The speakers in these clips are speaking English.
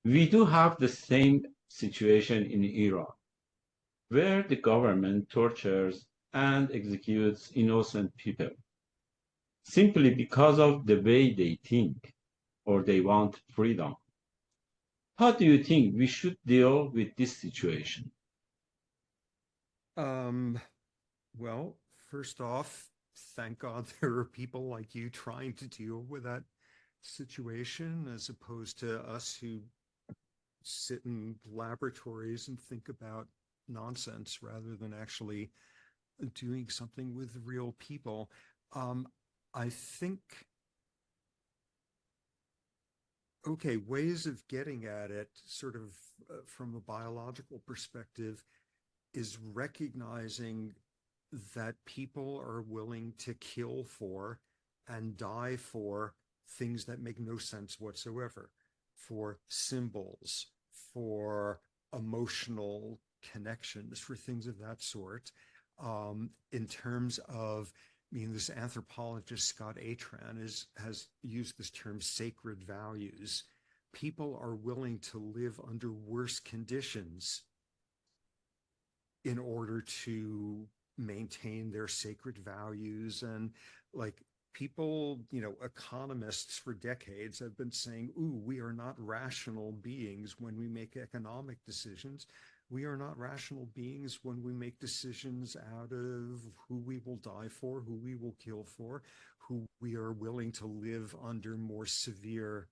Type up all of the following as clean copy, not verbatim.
We do have the same situation in Iran, where the government tortures and executes innocent people simply because of the way they think or they want freedom. How do you think we should deal with this situation? Um, well, first off, thank God there are people like you trying to deal with that situation as opposed to us who sit in laboratories and think about nonsense rather than actually doing something with real people. Um, I think, okay, ways of getting at it, sort of from a biological perspective, is recognizing that people are willing to kill for and die for things that make no sense whatsoever, for symbols, for emotional connections, for things of that sort. In terms of, I mean, this anthropologist Scott Atran has used this term sacred values. People are willing to live under worse conditions in order to maintain their sacred values. And like people, economists for decades have been saying, ooh, we are not rational beings when we make economic decisions. We are not rational beings when we make decisions out of who we will die for, who we will kill for, who we are willing to live under more severe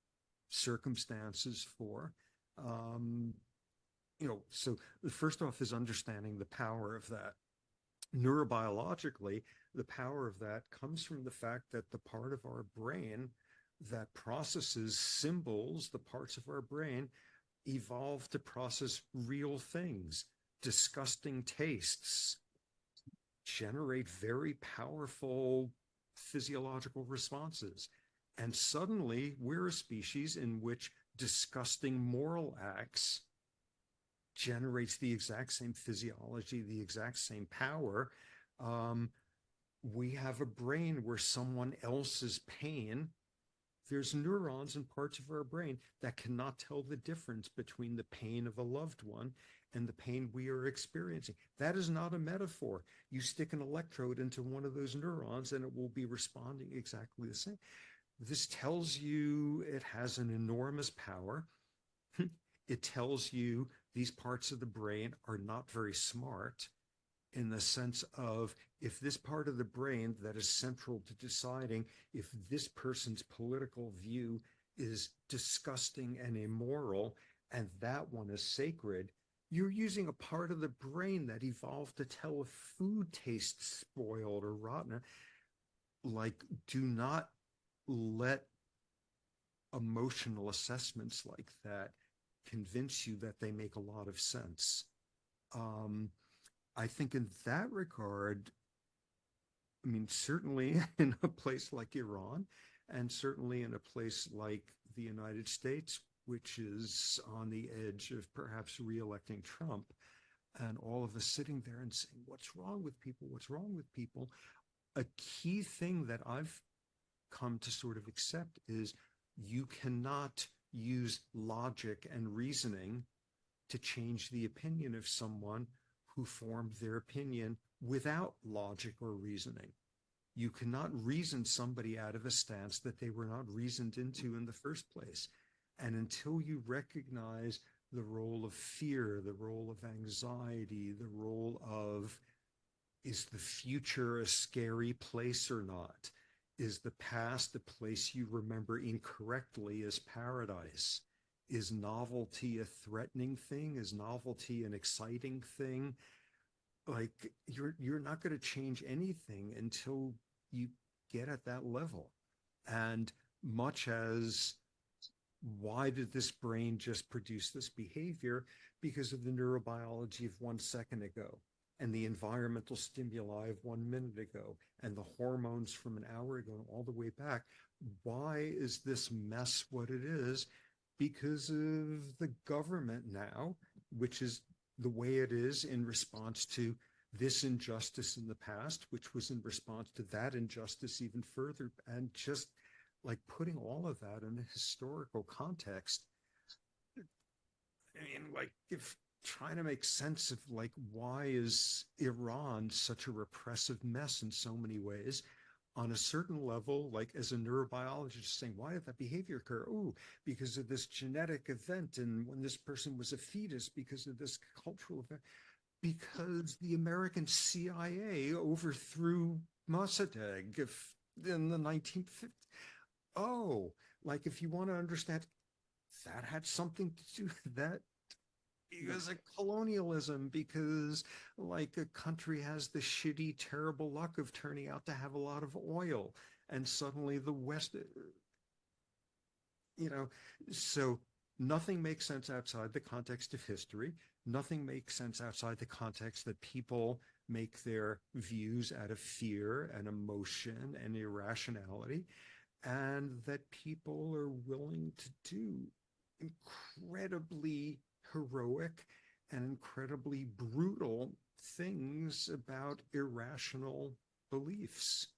circumstances for. Um, so the first off is understanding the power of that. Neurobiologically, the power of that comes from the fact that the part of our brain that processes symbols, the parts of our brain, evolved to process real things. Disgusting tastes generate very powerful physiological responses. And suddenly, we're a species in which disgusting moral acts generates the exact same physiology, the exact same power. Um, we have a brain where someone else's pain, there's neurons in parts of our brain that cannot tell the difference between the pain of a loved one and the pain we are experiencing. That is not a metaphor. You stick an electrode into one of those neurons and it will be responding exactly the same. This tells you it has an enormous power. It tells you these parts of the brain are not very smart in the sense of if this part of the brain that is central to deciding if this person's political view is disgusting and immoral and that one is sacred, you're using a part of the brain that evolved to tell if food tastes spoiled or rotten. Like, do not let emotional assessments like that convince you that they make a lot of sense. Um, I think in that regard, I mean, certainly in a place like Iran, and certainly in a place like the United States, which is on the edge of perhaps reelecting Trump, and all of us sitting there and saying, what's wrong with people? What's wrong with people? A key thing that I've come to sort of accept is you cannot use logic and reasoning to change the opinion of someone who formed their opinion without logic or reasoning. You cannot reason somebody out of a stance that they were not reasoned into in the first place. And until you recognize the role of fear, the role of anxiety, the role of is the future a scary place or not? Is the past a place you remember incorrectly as paradise? Is novelty a threatening thing? Is novelty an exciting thing? Like you're not going to change anything until you get at that level. And much as why did this brain just produce this behavior? Because of the neurobiology of 1 second ago and the environmental stimuli of 1 minute ago and the hormones from an hour ago and all the way back. Why is this mess what it is? Because of the government now, which is the way it is in response to this injustice in the past, which was in response to that injustice even further, and just like putting all of that in a historical context, I mean, like, if trying to make sense of like why is Iran such a repressive mess in so many ways, on a certain level, like as a neurobiologist saying, why did that behavior occur? Oh, because of this genetic event, and when this person was a fetus, because of this cultural event, because the American CIA overthrew Mossadegh in the 1950s. Oh, like if you want to understand, that had something to do with that because of colonialism, because like a country has the shitty, terrible luck of turning out to have a lot of oil, and suddenly the West, you know, so nothing makes sense outside the context of history. Nothing makes sense outside the context that people make their views out of fear and emotion and irrationality, and that people are willing to do incredibly heroic and incredibly brutal things about irrational beliefs.